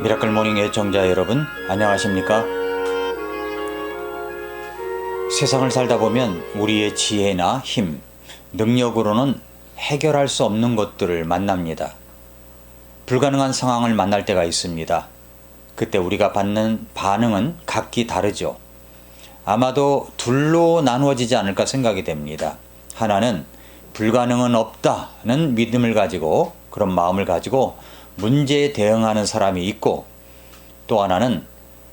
미라클 모닝 애청자 여러분, 안녕하십니까? 세상을 살다 보면 우리의 지혜나 힘, 능력으로는 해결할 수 없는 것들을 만납니다. 불가능한 상황을 만날 때가 있습니다. 그때 우리가 받는 반응은 각기 다르죠. 아마도 둘로 나누어지지 않을까 생각이 됩니다. 하나는 불가능은 없다는 믿음을 가지고, 그런 마음을 가지고 문제에 대응하는 사람이 있고, 또 하나는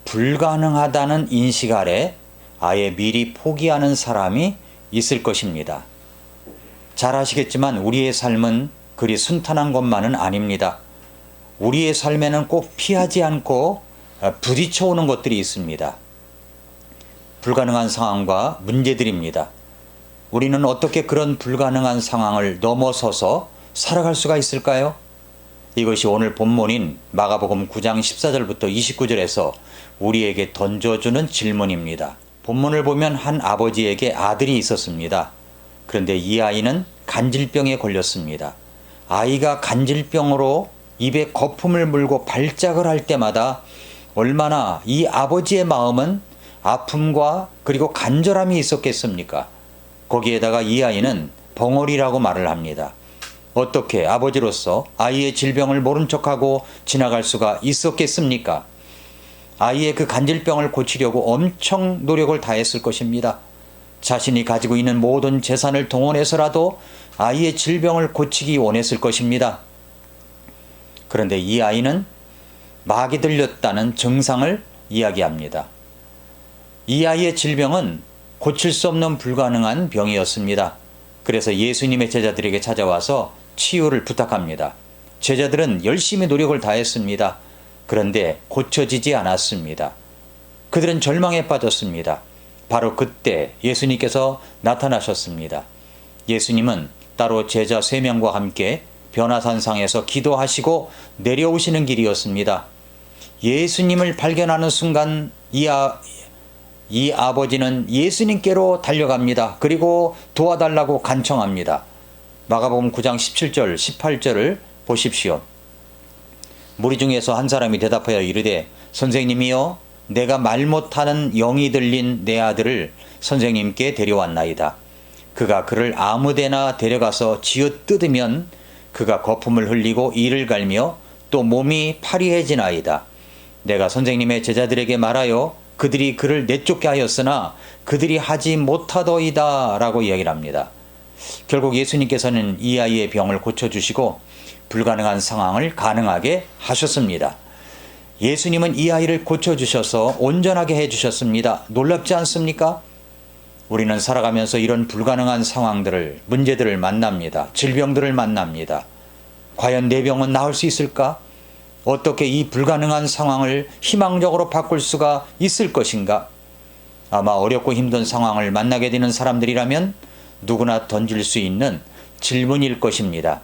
불가능하다는 인식 아래 아예 미리 포기하는 사람이 있을 것입니다. 잘 아시겠지만 우리의 삶은 그리 순탄한 것만은 아닙니다. 우리의 삶에는 꼭 피하지 않고 부딪혀오는 것들이 있습니다. 불가능한 상황과 문제들입니다. 우리는 어떻게 그런 불가능한 상황을 넘어서서 살아갈 수가 있을까요? 이것이 오늘 본문인 마가복음 9장 14절부터 29절에서 우리에게 던져주는 질문입니다. 본문을 보면 한 아버지에게 아들이 있었습니다. 그런데 이 아이는 간질병에 걸렸습니다. 아이가 간질병으로 입에 거품을 물고 발작을 할 때마다 얼마나 이 아버지의 마음은 아픔과 그리고 간절함이 있었겠습니까? 거기에다가 이 아이는 벙어리라고 말을 합니다. 어떻게 아버지로서 아이의 질병을 모른 척하고 지나갈 수가 있었겠습니까? 아이의 그 간질병을 고치려고 엄청 노력을 다했을 것입니다. 자신이 가지고 있는 모든 재산을 동원해서라도 아이의 질병을 고치기 원했을 것입니다. 그런데 이 아이는 막이 들렸다는 증상을 이야기합니다. 이 아이의 질병은 고칠 수 없는 불가능한 병이었습니다. 그래서 예수님의 제자들에게 찾아와서 치유를 부탁합니다. 제자들은 열심히 노력을 다했습니다. 그런데 고쳐지지 않았습니다. 그들은 절망에 빠졌습니다. 바로 그때 예수님께서 나타나셨습니다. 예수님은 따로 제자 3명과 함께 변화산상에서 기도하시고 내려오시는 길이었습니다. 예수님을 발견하는 순간 이 아버지는 예수님께로 달려갑니다. 그리고 도와달라고 간청합니다. 마가복음 9장 17절, 18절을 보십시오. 무리 중에서 한 사람이 대답하여 이르되 선생님이여 내가 말 못하는 영이 들린 내 아들을 선생님께 데려왔나이다. 그가 그를 아무데나 데려가서 쥐어뜯으면 그가 거품을 흘리고 이를 갈며 또 몸이 파리해지나이다. 내가 선생님의 제자들에게 말하여 그들이 그를 내쫓게 하였으나 그들이 하지 못하더이다 라고 이야기를 합니다. 결국 예수님께서는 이 아이의 병을 고쳐주시고 불가능한 상황을 가능하게 하셨습니다. 예수님은 이 아이를 고쳐주셔서 온전하게 해주셨습니다. 놀랍지 않습니까? 우리는 살아가면서 이런 불가능한 상황들을, 문제들을 만납니다. 질병들을 만납니다. 과연 내 병은 나을 수 있을까? 어떻게 이 불가능한 상황을 희망적으로 바꿀 수가 있을 것인가? 아마 어렵고 힘든 상황을 만나게 되는 사람들이라면 누구나 던질 수 있는 질문일 것입니다.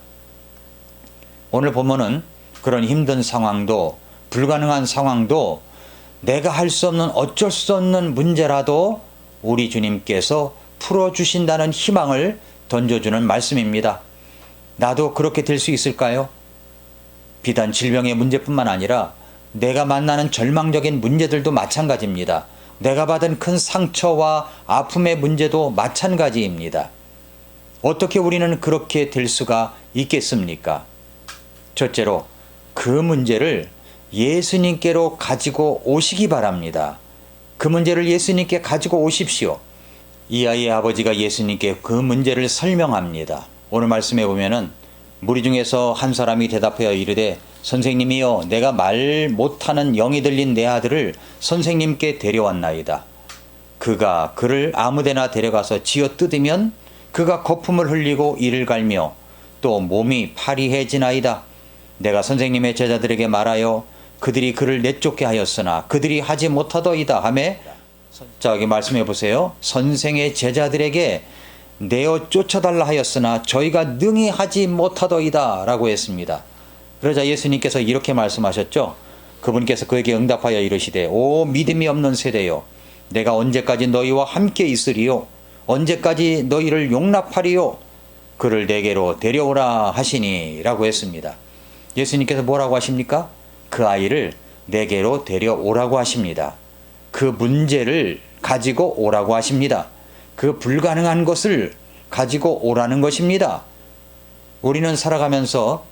오늘 본문은 그런 힘든 상황도, 불가능한 상황도 내가 할 수 없는, 어쩔 수 없는 문제라도 우리 주님께서 풀어주신다는 희망을 던져주는 말씀입니다. 나도 그렇게 될 수 있을까요? 비단 질병의 문제뿐만 아니라 내가 만나는 절망적인 문제들도 마찬가지입니다. 내가 받은 큰 상처와 아픔의 문제도 마찬가지입니다. 어떻게 우리는 그렇게 될 수가 있겠습니까? 첫째로 그 문제를 예수님께로 가지고 오시기 바랍니다. 그 문제를 예수님께 가지고 오십시오. 이 아이의 아버지가 예수님께 그 문제를 설명합니다. 오늘 말씀해 보면은 무리 중에서 한 사람이 대답하여 이르되 선생님이여 내가 말 못하는 영이 들린 내 아들을 선생님께 데려왔나이다. 그가 그를 아무데나 데려가서 쥐어뜯으면 그가 거품을 흘리고 이를 갈며 또 몸이 파리해지나이다. 내가 선생님의 제자들에게 말하여 그들이 그를 내쫓게 하였으나 그들이 하지 못하더이다 하매, 자 여기 말씀해 보세요. 선생의 제자들에게 내어 쫓아달라 하였으나 저희가 능히 하지 못하더이다 라고 했습니다. 그러자 예수님께서 이렇게 말씀하셨죠. 그분께서 그에게 응답하여 이르시되 오 믿음이 없는 세대여 내가 언제까지 너희와 함께 있으리요? 언제까지 너희를 용납하리요? 그를 내게로 데려오라 하시니 라고 했습니다. 예수님께서 뭐라고 하십니까? 그 아이를 내게로 데려오라고 하십니다. 그 문제를 가지고 오라고 하십니다. 그 불가능한 것을 가지고 오라는 것입니다. 우리는 살아가면서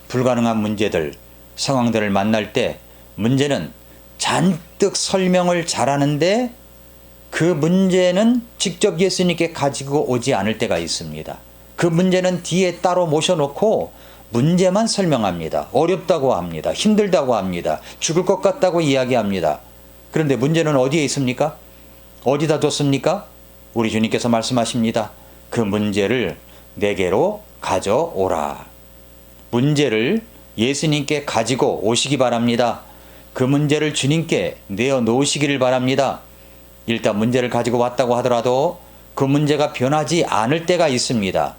불가능한 문제들, 상황들을 만날 때 문제는 잔뜩 설명을 잘하는데 그 문제는 직접 예수님께 가지고 오지 않을 때가 있습니다. 그 문제는 뒤에 따로 모셔놓고 문제만 설명합니다. 어렵다고 합니다. 힘들다고 합니다. 죽을 것 같다고 이야기합니다. 그런데 문제는 어디에 있습니까? 어디다 뒀습니까? 우리 주님께서 말씀하십니다. 그 문제를 내게로 가져오라. 문제를 예수님께 가지고 오시기 바랍니다. 그 문제를 주님께 내어놓으시기를 바랍니다. 일단 문제를 가지고 왔다고 하더라도 그 문제가 변하지 않을 때가 있습니다.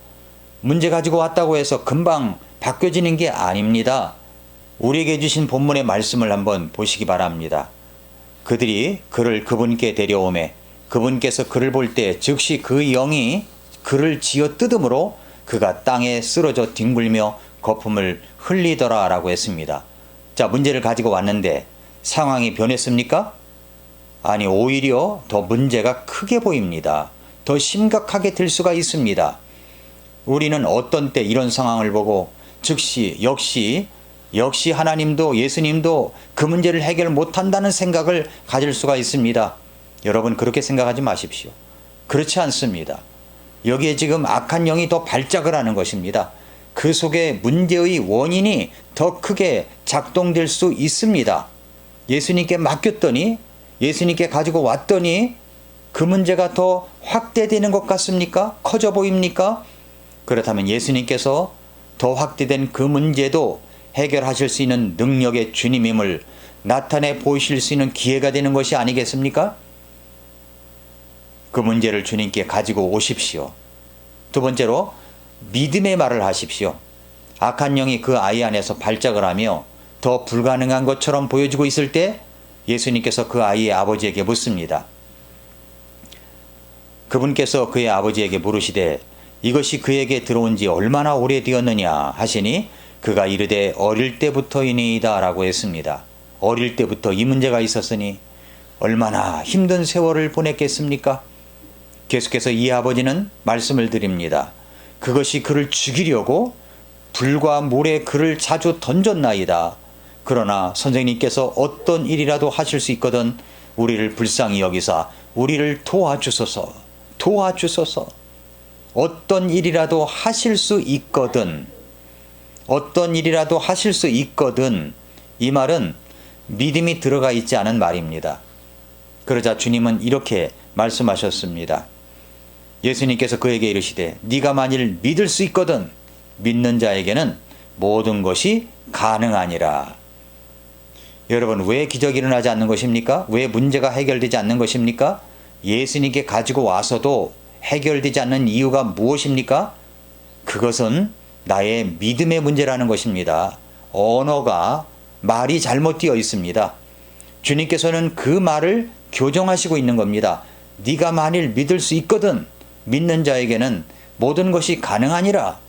문제 가지고 왔다고 해서 금방 바뀌어지는 게 아닙니다. 우리에게 주신 본문의 말씀을 한번 보시기 바랍니다. 그들이 그를 그분께 데려오매 그분께서 그를 볼 때 즉시 그 영이 그를 쥐어 뜯음으로 그가 땅에 쓰러져 뒹굴며 거품을 흘리더라 라고 했습니다. 자, 문제를 가지고 왔는데 상황이 변했습니까? 아니, 오히려 더 문제가 크게 보입니다. 더 심각하게 될 수가 있습니다. 우리는 어떤 때 이런 상황을 보고 즉시 역시 하나님도 예수님도 그 문제를 해결 못한다는 생각을 가질 수가 있습니다. 여러분, 그렇게 생각하지 마십시오. 그렇지 않습니다. 여기에 지금 악한 영이 더 발작을 하는 것입니다. 그 속에 문제의 원인이 더 크게 작동될 수 있습니다. 예수님께 맡겼더니, 예수님께 가지고 왔더니 그 문제가 더 확대되는 것 같습니까? 커져 보입니까? 그렇다면 예수님께서 더 확대된 그 문제도 해결하실 수 있는 능력의 주님임을 나타내 보이실 수 있는 기회가 되는 것이 아니겠습니까? 그 문제를 주님께 가지고 오십시오. 두 번째로, 믿음의 말을 하십시오. 악한 영이 그 아이 안에서 발작을 하며 더 불가능한 것처럼 보여지고 있을 때 예수님께서 그 아이의 아버지에게 묻습니다. 그분께서 그의 아버지에게 물으시되 이것이 그에게 들어온 지 얼마나 오래되었느냐 하시니 그가 이르되 어릴 때부터이니이다 라고 했습니다. 어릴 때부터 이 문제가 있었으니 얼마나 힘든 세월을 보냈겠습니까? 계속해서 이 아버지는 말씀을 드립니다. 그것이 그를 죽이려고 불과 물에 그를 자주 던졌나이다. 그러나 선생님께서 어떤 일이라도 하실 수 있거든 우리를 불쌍히 여기사 우리를 도와주소서. 어떤 일이라도 하실 수 있거든. 이 말은 믿음이 들어가 있지 않은 말입니다. 그러자 주님은 이렇게 말씀하셨습니다. 예수님께서 그에게 이르시되 네가 만일 믿을 수 있거든 믿는 자에게는 모든 것이 가능하니라. 여러분, 왜 기적이 일어나지 않는 것입니까? 왜 문제가 해결되지 않는 것입니까? 예수님께 가지고 와서도 해결되지 않는 이유가 무엇입니까? 그것은 나의 믿음의 문제라는 것입니다. 언어가 말이 잘못 되어 있습니다. 주님께서는 그 말을 교정하시고 있는 겁니다. 네가 만일 믿을 수 있거든 믿는 자에게는 모든 것이 가능하니라.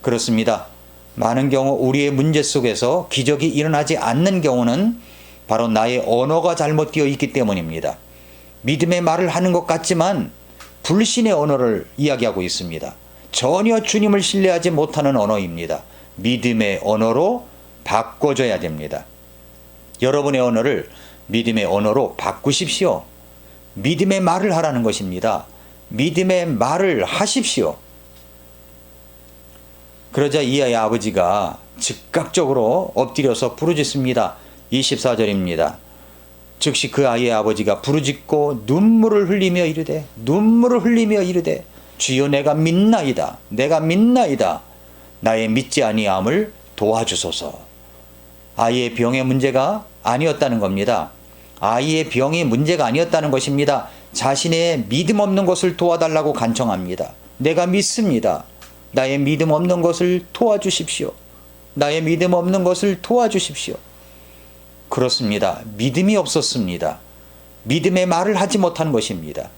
그렇습니다. 많은 경우 우리의 문제 속에서 기적이 일어나지 않는 경우는 바로 나의 언어가 잘못되어 있기 때문입니다. 믿음의 말을 하는 것 같지만 불신의 언어를 이야기하고 있습니다. 전혀 주님을 신뢰하지 못하는 언어입니다. 믿음의 언어로 바꿔줘야 됩니다. 여러분의 언어를 믿음의 언어로 바꾸십시오. 믿음의 말을 하라는 것입니다. 믿음의 말을 하십시오. 그러자 이 아이의 아버지가 즉각적으로 엎드려서 부르짖습니다. 24절입니다. 즉시 그 아이의 아버지가 부르짖고 눈물을 흘리며 이르되 주여 내가 믿나이다. 나의 믿지 아니함을 도와주소서. 아이의 병의 문제가 아니었다는 겁니다. 아이의 병이 문제가 아니었다는 것입니다. 자신의 믿음 없는 것을 도와달라고 간청합니다. 내가 믿습니다. 나의 믿음 없는 것을 도와주십시오. 그렇습니다. 믿음이 없었습니다. 믿음의 말을 하지 못한 것입니다.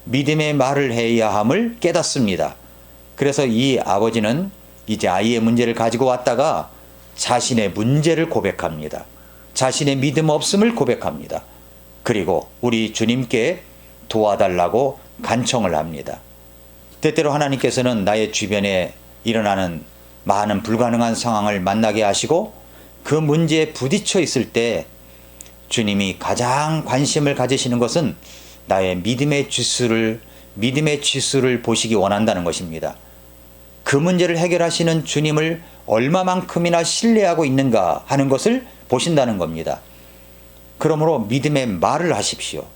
믿음의 말을 해야 함을 깨닫습니다. 그래서 이 아버지는 이제 아이의 문제를 가지고 왔다가 자신의 문제를 고백합니다. 자신의 믿음 없음을 고백합니다. 그리고 우리 주님께 도와달라고 간청을 합니다. 때때로 하나님께서는 나의 주변에 일어나는 많은 불가능한 상황을 만나게 하시고 그 문제에 부딪혀 있을 때 주님이 가장 관심을 가지시는 것은 나의 믿음의 지수를 보시기 원한다는 것입니다. 그 문제를 해결하시는 주님을 얼마만큼이나 신뢰하고 있는가 하는 것을 보신다는 겁니다. 그러므로 믿음의 말을 하십시오.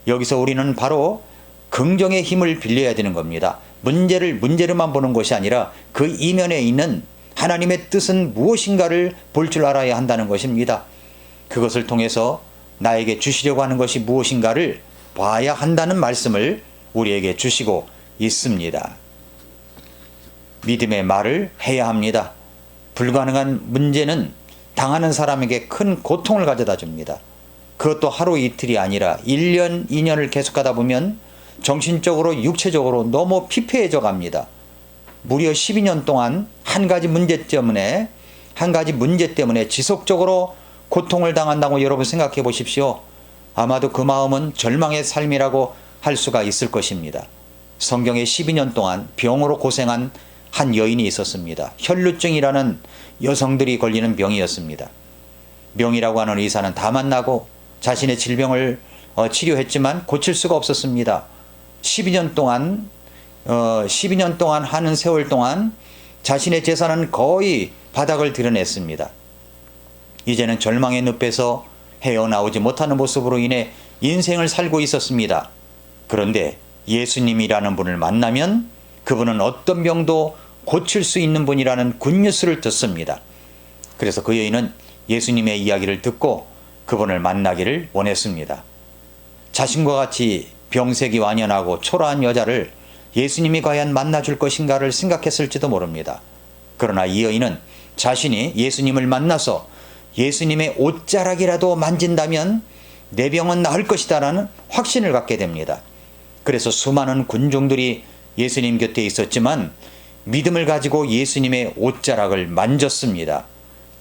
여기서 우리는 바로 긍정의 힘을 빌려야 되는 겁니다. 문제를 문제로만 보는 것이 아니라 그 이면에 있는 하나님의 뜻은 무엇인가를 볼 줄 알아야 한다는 것입니다. 그것을 통해서 나에게 주시려고 하는 것이 무엇인가를 봐야 한다는 말씀을 우리에게 주시고 있습니다. 믿음의 말을 해야 합니다. 불가능한 문제는 당하는 사람에게 큰 고통을 가져다 줍니다. 그것도 하루 이틀이 아니라 1년, 2년을 계속하다 보면 정신적으로 육체적으로 너무 피폐해져 갑니다. 무려 12년 동안 한 가지 문제 때문에 지속적으로 고통을 당한다고 여러분 생각해 보십시오. 아마도 그 마음은 절망의 삶이라고 할 수가 있을 것입니다. 성경에 12년 동안 병으로 고생한 한 여인이 있었습니다. 혈루증이라는 여성들이 걸리는 병이었습니다. 병이라고 하는 의사는 다 만나고 자신의 질병을 치료했지만 고칠 수가 없었습니다. 12년 동안 하는 세월 동안 자신의 재산은 거의 바닥을 드러냈습니다. 이제는 절망의 늪에서 헤어나오지 못하는 모습으로 인해 인생을 살고 있었습니다. 그런데 예수님이라는 분을 만나면 그분은 어떤 병도 고칠 수 있는 분이라는 굿뉴스를 듣습니다. 그래서 그 여인은 예수님의 이야기를 듣고 그분을 만나기를 원했습니다. 자신과 같이 병색이 완연하고 초라한 여자를 예수님이 과연 만나줄 것인가를 생각했을지도 모릅니다. 그러나 이 여인은 자신이 예수님을 만나서 예수님의 옷자락이라도 만진다면 내 병은 나을 것이다라는 확신을 갖게 됩니다. 그래서 수많은 군중들이 예수님 곁에 있었지만 믿음을 가지고 예수님의 옷자락을 만졌습니다.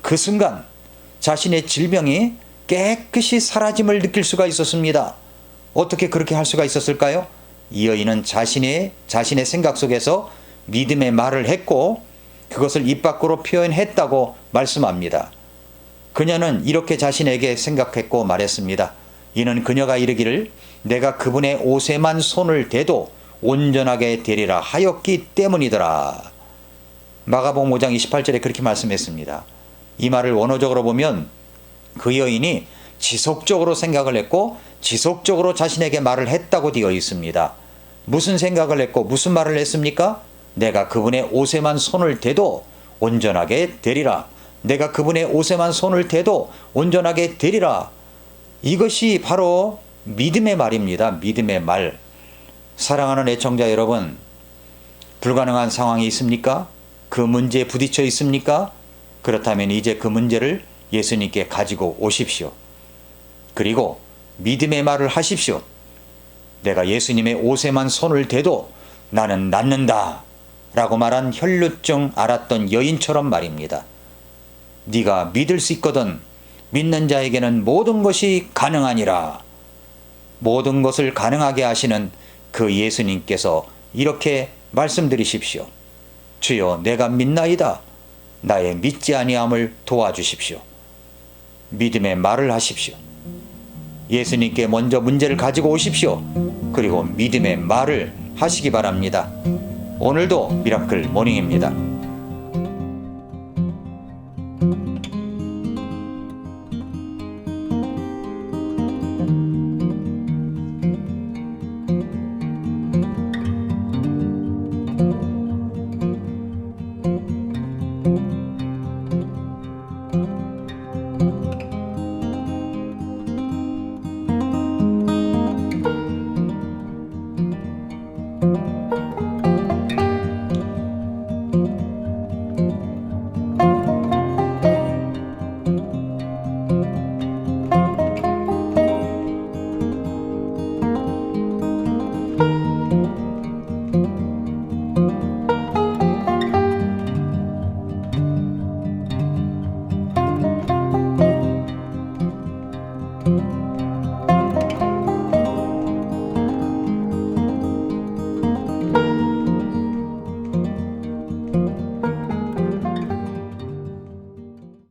그 순간 자신의 질병이 깨끗이 사라짐을 느낄 수가 있었습니다. 어떻게 그렇게 할 수가 있었을까요? 이 여인은 자신의 생각 속에서 믿음의 말을 했고 그것을 입 밖으로 표현했다고 말씀합니다. 그녀는 이렇게 자신에게 생각했고 말했습니다. 이는 그녀가 이르기를 내가 그분의 옷에만 손을 대도 온전하게 되리라 하였기 때문이더라. 마가복음 5장 28절에 그렇게 말씀했습니다. 이 말을 원어적으로 보면 그 여인이 지속적으로 생각을 했고 지속적으로 자신에게 말을 했다고 되어 있습니다. 무슨 생각을 했고 무슨 말을 했습니까? 내가 그분의 옷에만 손을 대도 온전하게 되리라. 내가 그분의 옷에만 손을 대도 온전하게 되리라. 이것이 바로 믿음의 말입니다. 믿음의 말. 사랑하는 애청자 여러분, 불가능한 상황이 있습니까? 그 문제에 부딪혀 있습니까? 그렇다면 이제 그 문제를 예수님께 가지고 오십시오. 그리고 믿음의 말을 하십시오. 내가 예수님의 옷에만 손을 대도 나는 낫는다 라고 말한 혈루증 앓았던 여인처럼 말입니다. 네가 믿을 수 있거든 믿는 자에게는 모든 것이 가능하니라. 모든 것을 가능하게 하시는 그 예수님께서 이렇게 말씀드리십시오. 주여 내가 믿나이다. 나의 믿지 아니함을 도와주십시오. 믿음의 말을 하십시오. 예수님께 먼저 문제를 가지고 오십시오. 그리고 믿음의 말을 하시기 바랍니다. 오늘도 미라클 모닝입니다.